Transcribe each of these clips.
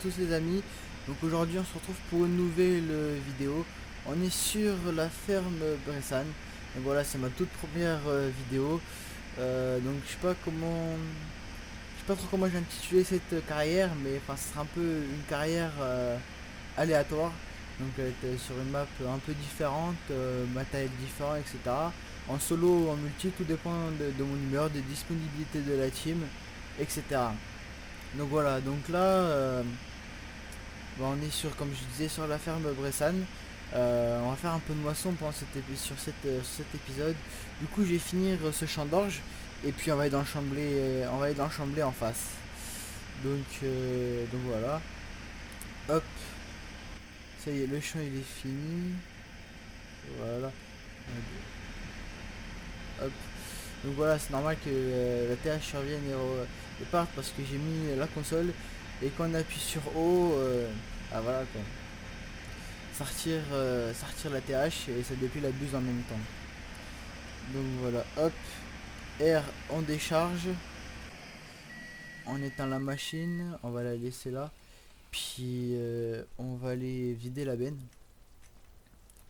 tous les amis. Donc aujourd'hui on se retrouve pour une nouvelle vidéo. On est sur la ferme Bressan. Donc voilà, c'est ma toute première vidéo. Donc je sais pas trop comment j'ai intitulé cette carrière, mais enfin ce sera un peu une carrière aléatoire. Donc elle était sur une map un peu différente, matériel différent, etc. En solo ou en multi, tout dépend de mon humeur, des disponibilités de la team, etc. Donc voilà, donc là, on est sur, comme je disais, sur la ferme Bressan. On va faire un peu de moisson pendant cet épisode. Du coup, je vais finir ce champ d'orge et puis on va aller dans le chamblé en face. Donc voilà. Hop, ça y est, le champ il est fini. Voilà. Hop. Donc voilà, c'est normal que la TH revienne et parte parce que j'ai mis la console et quand on appuie sur O, ah voilà quoi. Ça retire la TH et ça déplie la buse en même temps. Donc voilà, hop, R on décharge, on éteint la machine, on va la laisser là, puis on va aller vider la benne.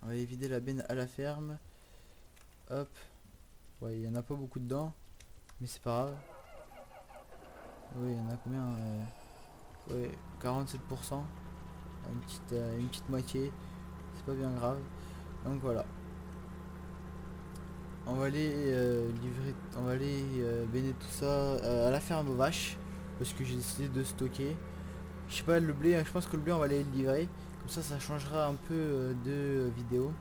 On va aller vider la benne à la ferme. Hop, ouais, il y en a pas beaucoup dedans, mais c'est pas grave. Oui, il y en a combien ouais, 47%, une petite moitié, c'est pas bien grave. Donc voilà. On va aller on va aller béner tout ça à la ferme aux vaches parce que j'ai décidé de stocker. Je sais pas le blé, je pense que le blé on va aller le livrer. Comme ça changera un peu de vidéo.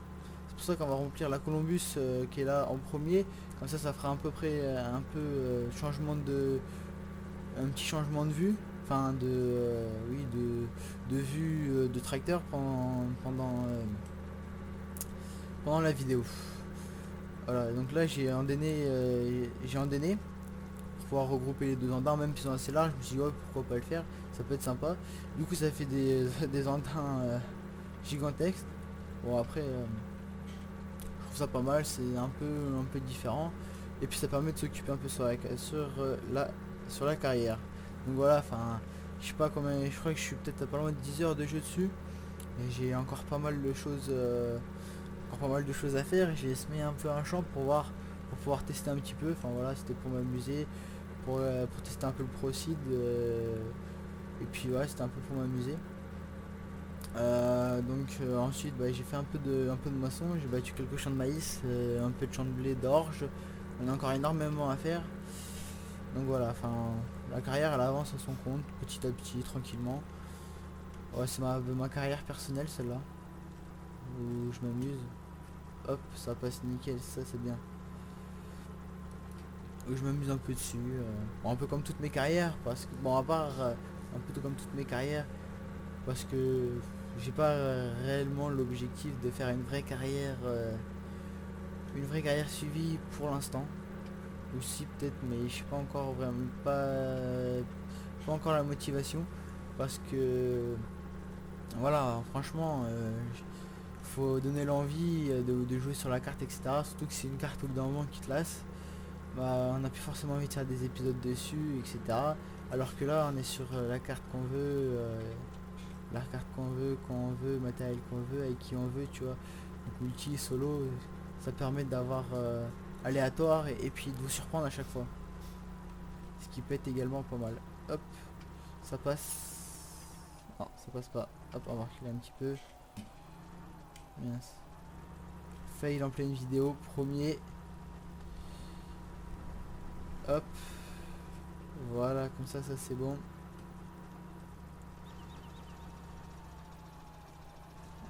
C'est pour ça qu'on va remplir la Columbus qui est là en premier. Comme ça fera à peu près un peu changement de un petit changement de vue. Enfin de oui de vue de tracteur pendant la vidéo. Voilà, donc là j'ai endainé pour pouvoir regrouper les deux andins, même s'ils sont assez larges, je me suis dit ouais, pourquoi pas le faire, ça peut être sympa. Du coup ça fait des andins gigantesques. Bon après je trouve ça pas mal, c'est un peu différent. Et puis ça permet de s'occuper un peu sur la carrière. Donc voilà, enfin je sais pas combien, je crois que je suis peut-être à pas loin de 10 heures de jeu dessus. Et j'ai encore pas mal de choses. Encore pas mal de choses à faire. J'ai semé un peu un champ pour pouvoir tester un petit peu. Enfin voilà, c'était pour m'amuser, pour tester un peu le Procid. Et puis ouais, c'était un peu pour m'amuser. Ensuite j'ai fait un peu de moisson, j'ai battu quelques champs de maïs, un peu de champs de blé, d'orge. On a encore énormément à faire. Donc voilà, enfin la carrière elle avance à son compte, petit à petit, tranquillement. Ouais, c'est ma carrière personnelle celle-là, où je m'amuse. Hop, ça passe nickel, ça c'est bien. Où je m'amuse un peu dessus. Bon, un peu comme toutes mes carrières, parce que bon à part un peu comme toutes mes carrières, parce que j'ai pas réellement l'objectif de faire une vraie carrière suivie pour l'instant. Ou si peut-être, mais je sais pas encore vraiment pas encore la motivation, parce que voilà, franchement, faut donner l'envie de jouer sur la carte, etc. Surtout que c'est une carte au bout d'un moment qui te lasse. Bah, on n'a plus forcément envie de faire des épisodes dessus, etc. Alors que là, on est sur la carte qu'on veut, quand on veut, matériel qu'on veut, avec qui on veut, tu vois. Donc multi, solo, ça permet d'avoir aléatoire et puis de vous surprendre à chaque fois. Ce qui peut être également pas mal. Hop, ça passe. Non, ça passe pas. Hop, on va reculer un petit peu. Mince. Fail en pleine vidéo, premier. Hop. Voilà, comme ça c'est bon.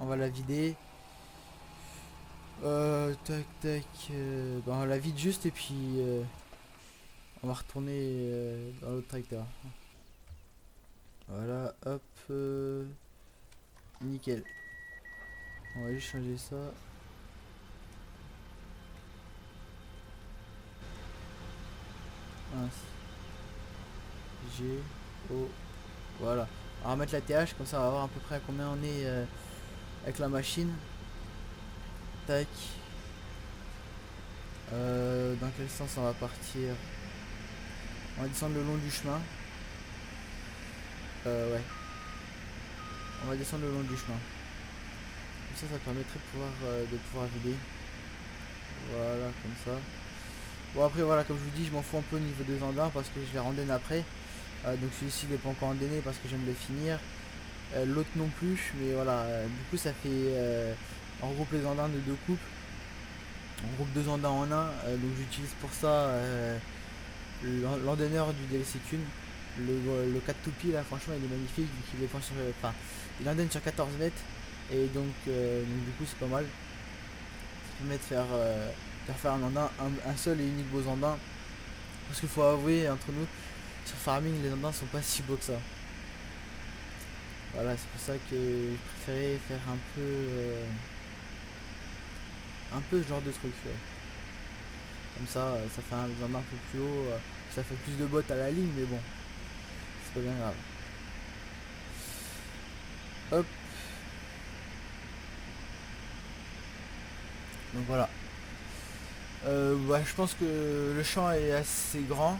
On va la vider. Tac tac. On la vide juste et puis on va retourner dans l'autre tracteur. Voilà, hop. Nickel. On va juste changer ça. Mince. G, O. Voilà. On va mettre la TH, comme ça on va voir à peu près à combien on est avec la machine. Tac. Dans quel sens on va partir? On va descendre le long du chemin. Ouais. On va descendre le long du chemin. Comme ça permettrait de pouvoir vider. Voilà, comme ça. Bon après voilà, comme je vous dis, je m'en fous un peu au niveau des andins parce que je les randonne après. Donc celui-ci n'est pas encore andonné parce que j'aime le finir. L'autre non plus, mais voilà, du coup ça fait on regroupe les andins de deux coupes. On groupe deux andins en un, donc j'utilise pour ça l'andonneur du DLC Thune. Le 4 toupie là, franchement il est magnifique vu qu'il est sur, enfin, il andonne sur 14 mètres et donc du coup c'est pas mal. Ça permet de faire un andin, un seul et unique beau andin. Parce qu'il faut avouer entre nous, sur farming les andins sont pas si beaux que ça. Voilà, c'est pour ça que je préférais faire un peu ce genre de truc. Ouais. Comme ça fait un andin un peu plus haut, ça fait plus de bottes à la ligne, mais bon, c'est pas bien grave. Hop. Donc voilà. Je pense que le champ est assez grand.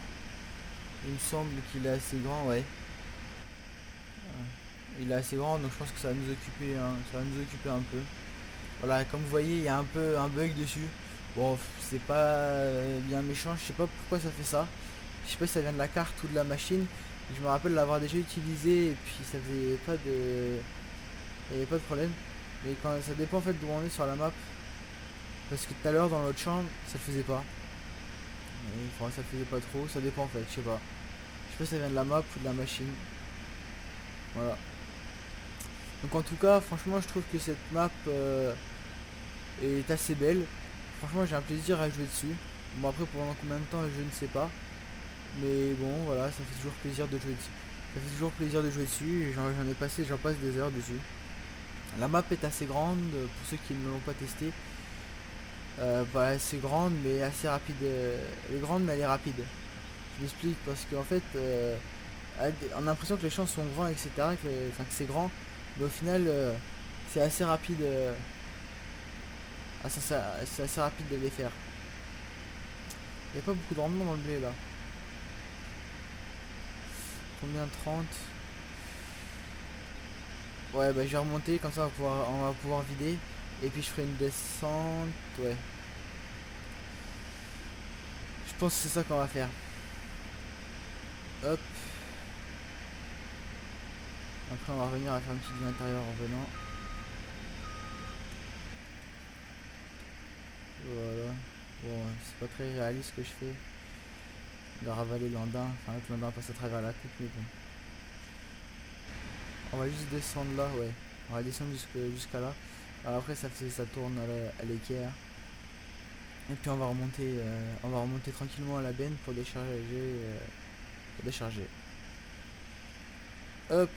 Il me semble qu'il est assez grand, ouais. Il est assez grand, donc je pense que ça va nous occuper, ça va nous occuper un peu. Voilà, comme vous voyez, il y a un peu un bug dessus. Bon, c'est pas bien méchant, je sais pas pourquoi ça fait ça. Je sais pas si ça vient de la carte ou de la machine. Je me rappelle l'avoir déjà utilisé et puis ça faisait pas de. Il n'y avait pas de problème. Mais quand ça dépend en fait d'où on est sur la map. Parce que tout à l'heure dans l'autre chambre, ça le faisait pas. Enfin, ça le faisait pas trop, ça dépend en fait, je sais pas. Je sais pas si ça vient de la map ou de la machine. Voilà. Donc en tout cas, franchement, je trouve que cette map est assez belle. Franchement, j'ai un plaisir à jouer dessus. Bon, après, pendant combien de temps, je ne sais pas. Mais bon, voilà, ça fait toujours plaisir de jouer dessus. Ça fait toujours plaisir de jouer dessus. Et j'en ai passé, j'en passe des heures dessus. La map est assez grande, pour ceux qui ne l'ont pas testé. C'est grande, mais assez rapide. Elle est grande, mais elle est rapide. Je m'explique, parce qu'en fait, on a l'impression que les champs sont grands, etc. Que c'est grand. Mais au final, c'est assez rapide. C'est assez rapide de les faire. Il n'y a pas beaucoup de rendement dans le blé là. Combien? 30. Ouais, bah je vais remonter, comme ça on va pouvoir vider. Et puis je ferai une descente. Ouais. Je pense que c'est ça qu'on va faire. Hop. Après on va revenir à faire une petite vue intérieure en venant. Voilà. Bon, c'est pas très réaliste ce que je fais. De ravaler l'andin. Enfin, que l'andin passe à travers la coupe, mais bon. On va juste descendre là, ouais. On va descendre jusqu'à là. Alors après ça tourne à l'équerre. Et puis on va remonter tranquillement à la benne pour décharger. Pour décharger. Hop.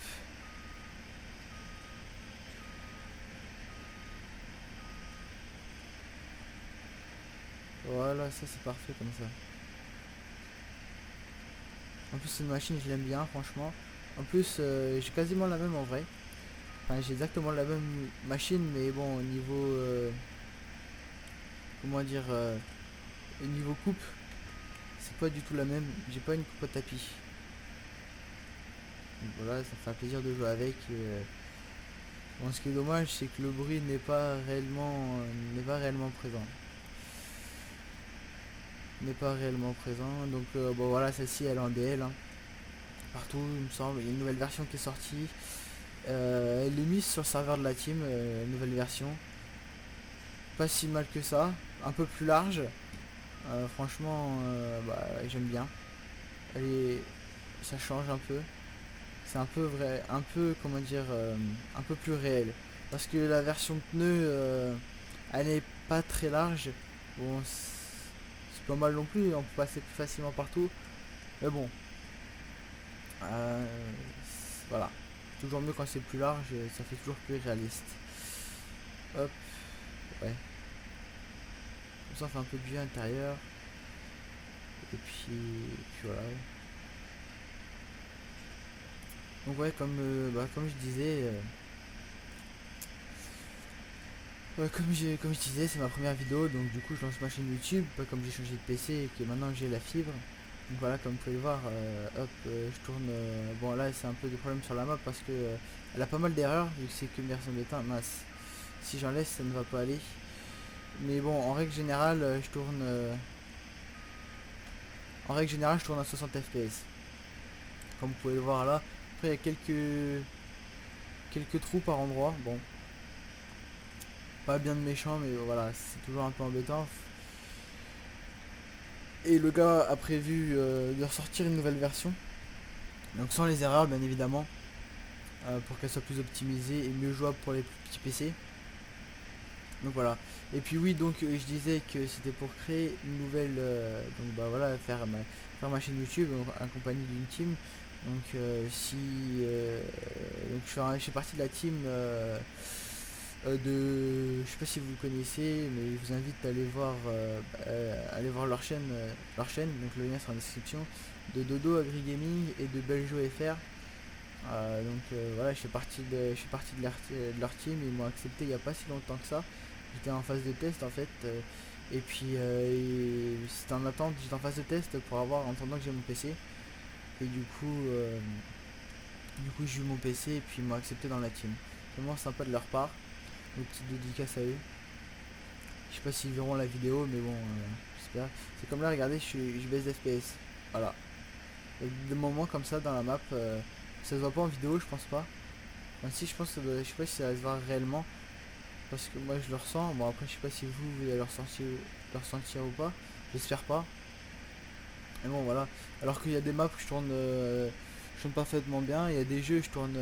Voilà, ça c'est parfait comme ça. En plus cette machine je l'aime bien franchement. En plus j'ai quasiment la même en vrai. Enfin j'ai exactement la même machine mais bon au niveau comment dire au niveau coupe c'est pas du tout la même. J'ai pas une coupe à tapis. Donc voilà, ça fait un plaisir de jouer avec. Bon, ce qui est dommage c'est que le bruit n'est pas réellement présent. N'est pas réellement présent. Donc bon voilà, celle-ci elle est en DL. Hein. Partout il me semble. Il y a une nouvelle version qui est sortie. Elle est mise sur le serveur de la team, nouvelle version. Pas si mal que ça. Un peu plus large. Franchement, j'aime bien. Ça change un peu. C'est un peu vrai, un peu, comment dire, un peu plus réel. Parce que la version pneu, elle n'est pas très large. Bon, c'est pas mal non plus, on peut passer plus facilement partout. Mais bon, voilà. Toujours mieux quand c'est plus large, ça fait toujours plus réaliste. Hop, ouais. Comme ça, on fait un peu de vue intérieur. Et puis voilà. Donc ouais, comme je disais, comme je disais, c'est ma première vidéo, donc du coup je lance ma chaîne YouTube, pas comme j'ai changé de PC et que maintenant j'ai la fibre. Donc voilà, comme vous pouvez le voir, hop, je tourne. Bon là c'est un peu des problèmes sur la map parce que Elle a pas mal d'erreurs vu que c'est qu'une version bêta. Mince, si j'en laisse ça ne va pas aller. Mais bon, en règle générale je tourne à 60 fps comme vous pouvez le voir là. Après il y a quelques trous par endroit. Bon, pas bien de méchant, mais voilà, c'est toujours un peu embêtant. Et le gars a prévu de ressortir une nouvelle version, donc sans les erreurs bien évidemment, pour qu'elle soit plus optimisée et mieux jouable pour les plus petits PC. Donc voilà. Et puis oui, donc je disais que c'était pour créer une nouvelle, donc bah voilà, faire ma chaîne YouTube en compagnie d'une team. Donc si donc je fais partie de la team je sais pas si vous connaissez, mais je vous invite à aller voir leur chaîne, donc le lien sera en description, de Dodo Agri Gaming et de Beljo FR. Voilà, je suis parti de leur team. Ils m'ont accepté il n'y a pas si longtemps que ça. J'étais en phase de test en fait, et puis c'était en attente, j'étais en phase de test pour avoir, en attendant que j'ai mon PC. Et du coup j'ai eu mon PC et puis ils m'ont accepté dans la team. Vraiment sympa de leur part. Une petite dédicace à eux. Je sais pas s'ils verront la vidéo, mais bon, j'espère. C'est comme là, regardez, je baisse d'FPS. Voilà. Il y a des moments comme ça dans la map. Ça se voit pas en vidéo, je pense pas. Enfin, si, je pense que je sais pas si ça va se voir réellement. Parce que moi je le ressens. Bon, après, je sais pas si vous allez le ressentir ou pas. J'espère pas. Mais bon, voilà. Alors qu'il y a des maps où je tourne parfaitement bien. Il y a des jeux où je tourne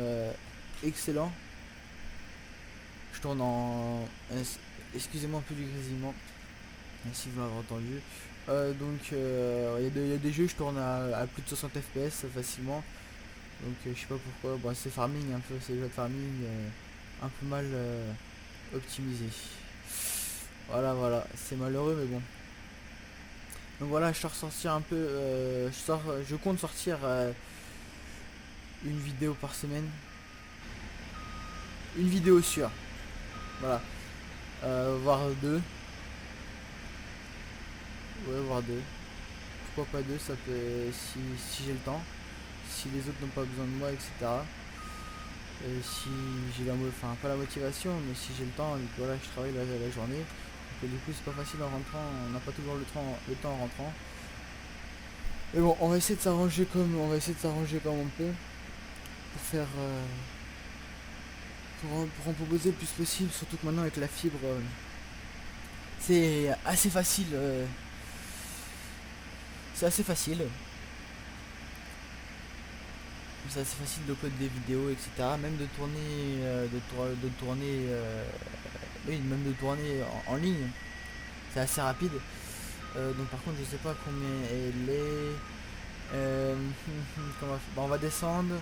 excellent. Je tourne en. Excusez-moi un peu du grésillement, si vous l'avez entendu. Il y a des jeux, je tourne à plus de 60 fps facilement. Donc je sais pas pourquoi. Bon, c'est farming un peu, c'est le jeu de farming un peu mal optimisé. Voilà, c'est malheureux, mais bon. Donc voilà, je sors sortir un peu. Je compte sortir une vidéo par semaine. Une vidéo sûre. Voilà. Voire deux. Ouais, voire deux. Pourquoi pas deux, ça peut, si j'ai le temps, si les autres n'ont pas besoin de moi, etc. Si j'ai enfin pas la motivation, mais si j'ai le temps, voilà, je travaille la journée. Donc, du coup, c'est pas facile en rentrant, on n'a pas toujours le temps en rentrant. Mais bon, on va essayer de s'arranger comme on peut pour faire, pour en proposer le plus possible. Surtout que maintenant avec la fibre, c'est assez facile. C'est assez facile. C'est assez facile de coder des vidéos, etc. Même de tourner, oui, même de tourner en ligne. C'est assez rapide. Donc par contre, je sais pas combien elle est. On va descendre.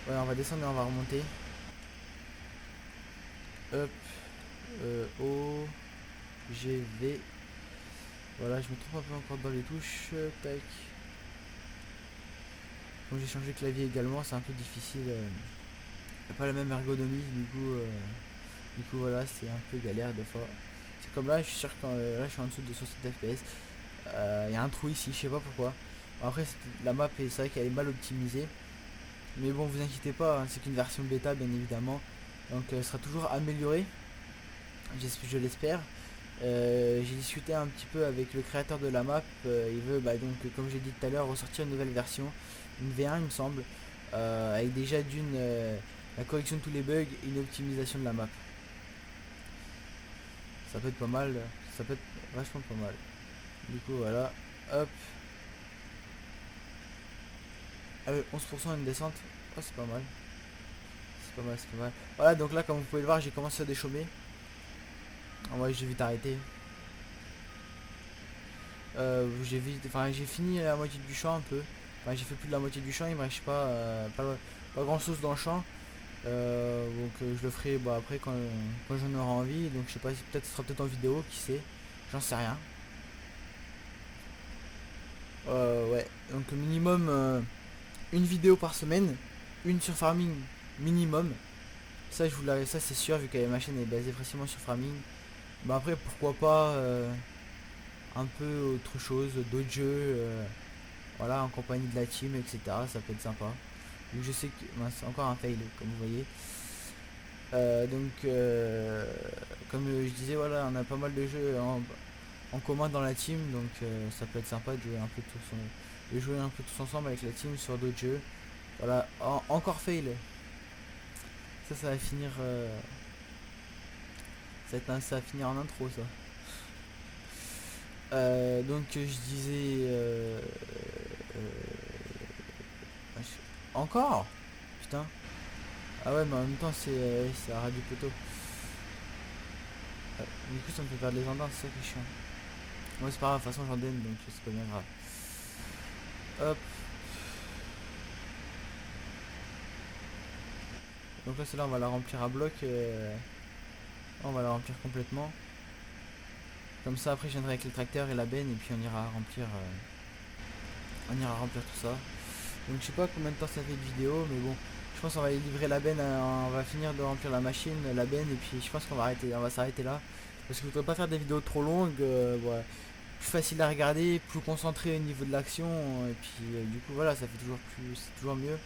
Ouais, on va descendre et on va remonter. Hop. O. G. V. Voilà, je me trompe un peu encore dans les touches. Tac. Donc j'ai changé de clavier également, c'est un peu difficile. Pas la même ergonomie, du coup voilà, c'est un peu galère des fois. C'est comme là, je suis sûr que là je suis en dessous de 60 fps. Il y a un trou ici, je sais pas pourquoi. Bon, après la map, c'est vrai qu'elle est mal optimisée. Mais bon, vous inquiétez pas, hein, c'est qu'une version bêta bien évidemment. Donc elle sera toujours améliorée. Je l'espère. J'ai discuté un petit peu avec le créateur de la map. Il veut donc comme j'ai dit tout à l'heure ressortir une nouvelle version, une V1 il me semble, avec déjà la correction de tous les bugs et une optimisation de la map. Ça peut être pas mal, ça peut être vachement pas mal. Du coup voilà, hop. 11% une descente, oh, c'est pas mal. C'est pas mal. Voilà, donc là comme vous pouvez le voir, j'ai commencé à déchaumer. En vrai, j'ai vite arrêté. J'ai fini la moitié du champ un peu. Enfin, j'ai fait plus de la moitié du champ, il me reste pas grand chose dans le champ. Je le ferai après quand j'en aurai envie. Donc je sais pas si peut-être ce sera peut-être en vidéo, qui sait. J'en sais rien. Ouais, donc minimum une vidéo par semaine, une sur farming minimum. Ça ça c'est sûr vu que ma chaîne est basée précisément sur farming. Après pourquoi pas un peu autre chose, d'autres jeux, voilà, en compagnie de la team, etc. Ça peut être sympa. Donc je sais que c'est encore un fail comme vous voyez. Comme je disais, voilà, on a pas mal de jeux en commun dans la team, donc ça peut être sympa de jouer un peu tous ensemble avec la team sur d'autres jeux. Voilà, encore fail. Ça va finir, ça va finir en intro ça. Donc je disais, encore, putain. Ah ouais, mais en même temps c'est à ras du poteau. Du coup ça me fait perdre les andins, c'est ça qui est chiant. Moi c'est pas grave, de toute façon j'en donne donc c'est pas bien grave. Hop. Donc là celle-là on va la remplir à bloc. On va la remplir complètement. Comme ça après je viendrai avec le tracteur et la benne et puis on ira remplir tout ça. Donc je sais pas combien de temps ça fait de vidéo, mais bon, je pense qu'on va livrer la benne, on va finir de remplir la machine, la benne, et puis je pense qu'on va s'arrêter là. Parce que je voudrais pas faire des vidéos trop longues, ouais, plus facile à regarder, plus concentré au niveau de l'action, et puis du coup voilà, ça fait c'est toujours mieux.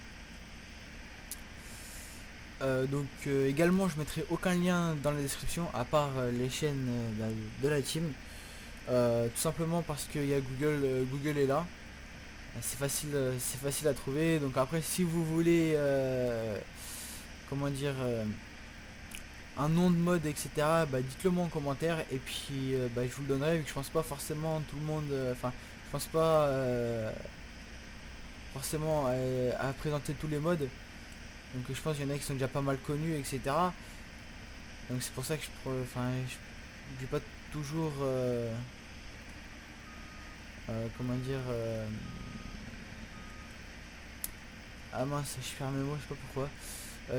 Également je mettrai aucun lien dans la description à part les chaînes de la team. Tout simplement parce que Google est là. C'est facile à trouver. Donc après, si vous voulez, comment dire, un nom de mode, etc., bah, dites-le moi en commentaire et puis bah, je vous le donnerai. Vu que je pense pas forcément tout le monde, enfin, je pense pas forcément à présenter tous les modes. Donc je pense qu'il y en a qui sont déjà pas mal connus, etc. Donc c'est pour ça que je vais pas toujours, comment dire. Ah mince, je perds mes mots, je sais pas pourquoi.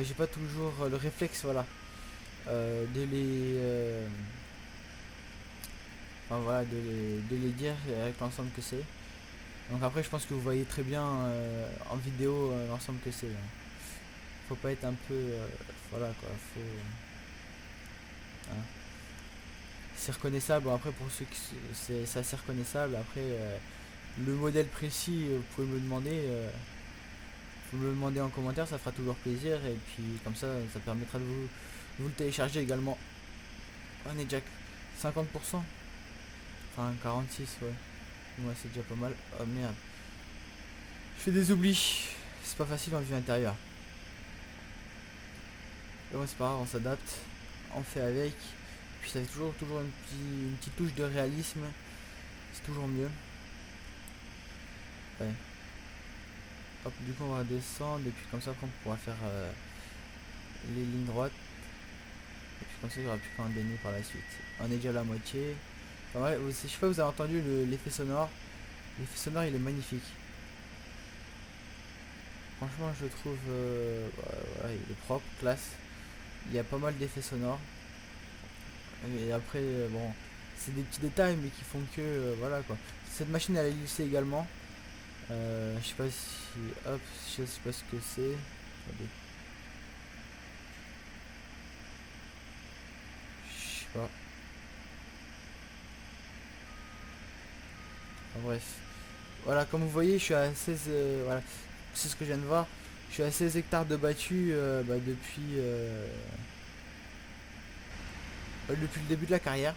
J'ai pas toujours le réflexe, voilà, de les, enfin, voilà, de les dire avec l'ensemble que c'est. Donc après, je pense que vous voyez très bien en vidéo l'ensemble que c'est. Faut pas être un peu, voilà quoi, faut, hein. C'est reconnaissable. Bon, après pour ceux qui c'est assez reconnaissable. Après le modèle précis, vous pouvez me le demander. Vous me le demandez en commentaire, ça fera toujours plaisir et puis comme ça permettra de vous le télécharger également. On est déjà 50%, enfin 46, ouais. Moi c'est déjà pas mal. Oh merde. Je fais des oublis. C'est pas facile en vue intérieure. Mais ouais, c'est pas grave, on s'adapte. On fait avec. Puis ça fait toujours une petite touche de réalisme. C'est toujours mieux. Ouais. Hop, du coup on va descendre et puis comme ça après on pourra faire les lignes droites. Et puis comme ça il n'y aura plus qu'à en donner par la suite. On est déjà à la moitié. Enfin, ouais, je sais pas si vous avez entendu l'effet sonore. L'effet sonore il est magnifique. Franchement je le trouve ouais, il est propre, classe. Il y a pas mal d'effets sonores. Et après bon c'est des petits détails mais qui font que voilà quoi. Cette machine elle est lissée également. Je sais pas si. Hop, je sais pas ce que c'est. Attendez. Je sais pas. En bref. Voilà, comme vous voyez, je suis à 16. Voilà, c'est ce que je viens de voir. Je suis à 16 hectares de battu depuis le début de la carrière.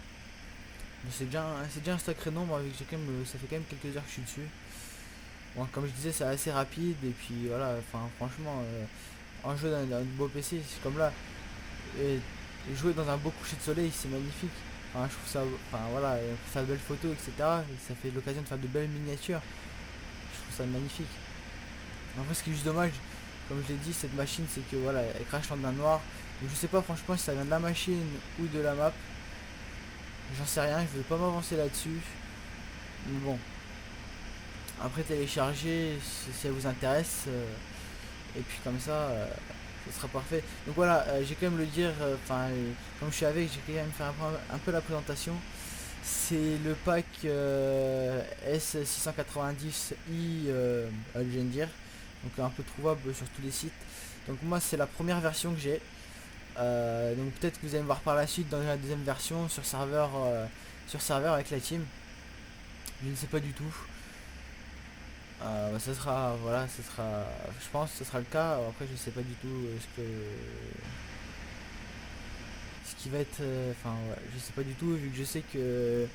Mais c'est déjà un sacré nombre, avec ça fait quand même quelques heures que je suis dessus. Bon, comme je disais, c'est assez rapide, et puis voilà, enfin, franchement, en jeu d'un beau PC, c'est comme là, et jouer dans un beau coucher de soleil, c'est magnifique. Enfin, je trouve ça, enfin voilà, faire de belles photos, etc. Et ça fait l'occasion de faire de belles miniatures. Je trouve ça magnifique. En fait, ce qui est juste dommage, comme je l'ai dit, cette machine, c'est que voilà, elle crache dans le noir. Donc je sais pas franchement si ça vient de la machine ou de la map. J'en sais rien, je vais pas m'avancer là-dessus. Mais bon, après télécharger si ça vous intéresse. Et puis comme ça, ce sera parfait. Donc voilà, j'ai quand même le dire, enfin, comme je suis avec, j'ai quand même fait un peu la présentation. C'est le pack S690i Legendaire, donc un peu trouvable sur tous les sites. Donc moi c'est la première version que j'ai. Donc peut-être que vous allez me voir par la suite dans la deuxième version sur serveur avec la team. Je ne sais pas du tout. Ça sera, voilà, ce sera, je pense que ce sera le cas. Après, je sais pas du tout ce qui va être, enfin, ouais, je sais pas du tout, vu que je sais que,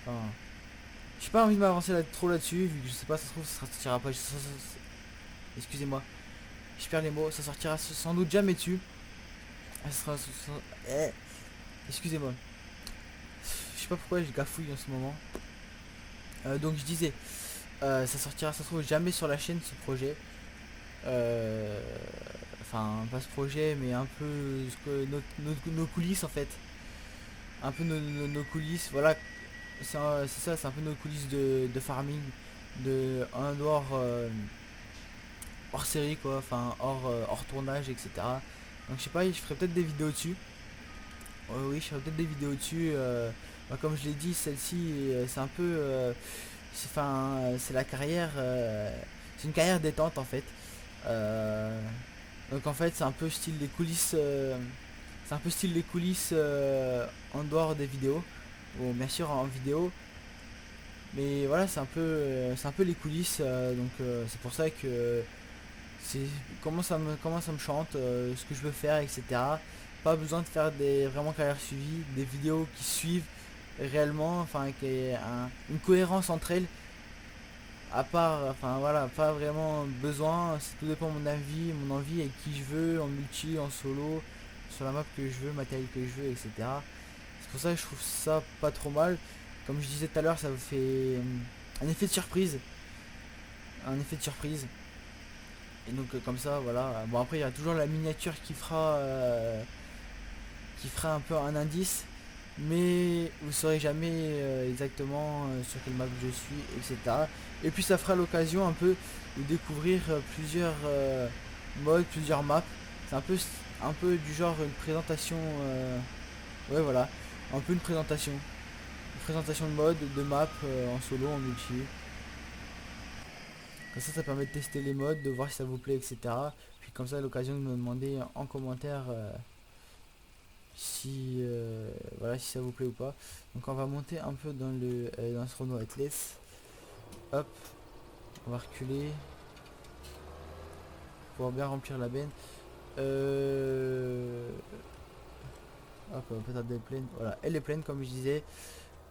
enfin, j'ai pas envie de m'avancer trop là-dessus, vu que je sais pas, ça se trouve, ça sortira pas, excusez-moi, je perds les mots, ça sortira sans doute jamais dessus. Ça sera, excusez-moi, je sais pas pourquoi je gafouille en ce moment. Donc je disais, ça sortira, ça se trouve jamais sur la chaîne ce projet. Euh, Enfin, pas ce projet, mais un peu ce que nos coulisses en fait. Un peu nos coulisses, voilà. C'est ça, c'est un peu nos coulisses de farming, de un dehors hors série quoi, enfin hors tournage, etc. Donc je sais pas, je ferai peut-être des vidéos dessus. Oui, je ferai peut-être des vidéos dessus. Comme je l'ai dit, celle-ci, c'est un peu, c'est la carrière, c'est une carrière détente en fait. Euh, donc en fait, c'est un peu style les coulisses, c'est un peu style les coulisses en dehors des vidéos. Bon, bien sûr en vidéo, mais voilà, c'est un peu les coulisses. Donc c'est pour ça que c'est comment ça me chante, ce que je veux faire, etc. Pas besoin de faire des vraiment carrières suivies, des vidéos qui suivent réellement, enfin qu'il y ait une cohérence entre elles. À part, enfin voilà, pas vraiment besoin, tout dépend de mon avis, mon envie, avec qui je veux, en multi, en solo, sur la map que je veux, matériel que je veux, etc. C'est pour ça que je trouve ça pas trop mal. Comme je disais tout à l'heure, ça vous fait un effet de surprise. Un effet de surprise. Et donc comme ça, voilà. Bon après il y a toujours la miniature qui fera un peu un indice. Mais vous saurez jamais exactement sur quelle map je suis, etc. Et puis ça fera l'occasion un peu de découvrir plusieurs modes, plusieurs maps. C'est un peu du genre une présentation. Ouais, voilà, un peu une présentation. Une présentation de mode, de map en solo, en multi. Comme ça permet de tester les modes, de voir si ça vous plaît, etc. Puis comme ça, l'occasion de me demander en commentaire si voilà, si ça vous plaît ou pas. Donc on va monter un peu dans ce Renault Atlas. Hop, on va reculer pour bien remplir la benne. Hop, on peut être pleine. Voilà, elle est pleine comme je disais.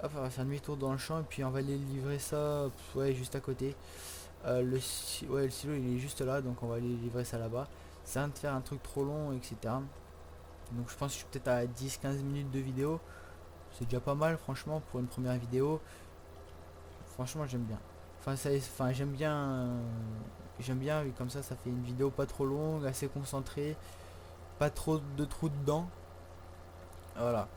Hop, on va faire demi-tour dans le champ et puis on va aller livrer ça, ouais, juste à côté. Ouais, le silo il est juste là, donc on va aller livrer ça là-bas. C'est rien de faire un truc trop long, etc. Donc je pense que je suis peut-être à 10-15 minutes de vidéo. C'est déjà pas mal franchement pour une première vidéo. Franchement j'aime bien. Enfin j'aime bien vu comme ça fait une vidéo pas trop longue, assez concentrée, pas trop de trous dedans. Voilà.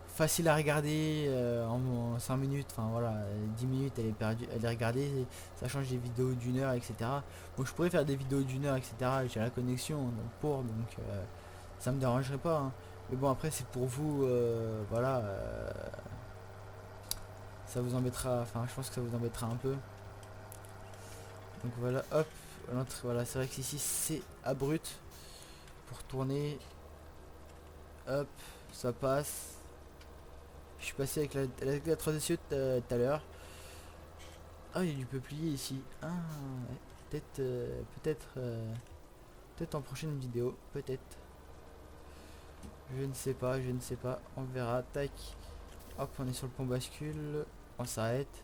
Facile à regarder en 5 minutes, enfin voilà, 10 minutes elle est perdue, elle est regardée, ça change des vidéos d'une heure, etc. Bon je pourrais faire des vidéos d'une heure, etc. J'ai la connexion donc ça me dérangerait pas, hein. Mais bon après c'est pour vous, voilà, ça vous embêtera, enfin je pense que ça vous embêtera un peu. Donc voilà, hop, l'entrée, voilà, c'est vrai que ici c'est abrupt pour tourner. Hop, ça passe. Je suis passé avec la 3 essieux tout à l'heure. Ah, il y a du peuplier ici. Ah, ouais. Peut-être en prochaine vidéo, peut-être. Je ne sais pas, je ne sais pas. On verra. Tac. Hop, on est sur le pont bascule. On s'arrête.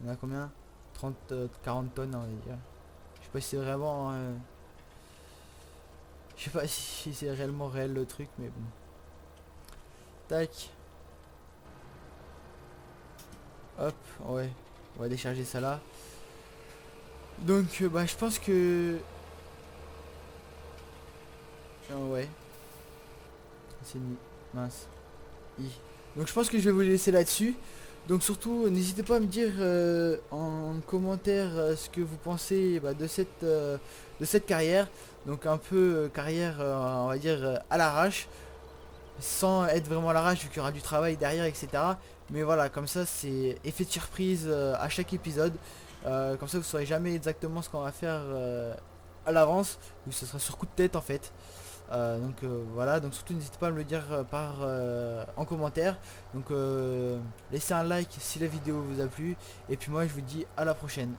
On a combien? 30, 40 tonnes, on va dire. Je sais pas si c'est vraiment... je sais pas si c'est réellement réel le truc, mais bon. Tac. Hop, ouais. On va décharger ça là. Donc, bah, je pense que... ouais. C'est mince. Donc je pense que je vais vous laisser là-dessus. Donc surtout, n'hésitez pas à me dire en commentaire ce que vous pensez bah, de cette carrière. Donc un peu carrière, on va dire, à l'arrache. Sans être vraiment à l'arrache vu qu'il y aura du travail derrière, etc. Mais voilà, comme ça c'est effet de surprise à chaque épisode. Comme ça vous saurez jamais exactement ce qu'on va faire à l'avance. Ou ce sera sur coup de tête en fait. Voilà, donc surtout n'hésitez pas à me le dire en commentaire. Donc laissez un like si la vidéo vous a plu. Et puis moi je vous dis à la prochaine.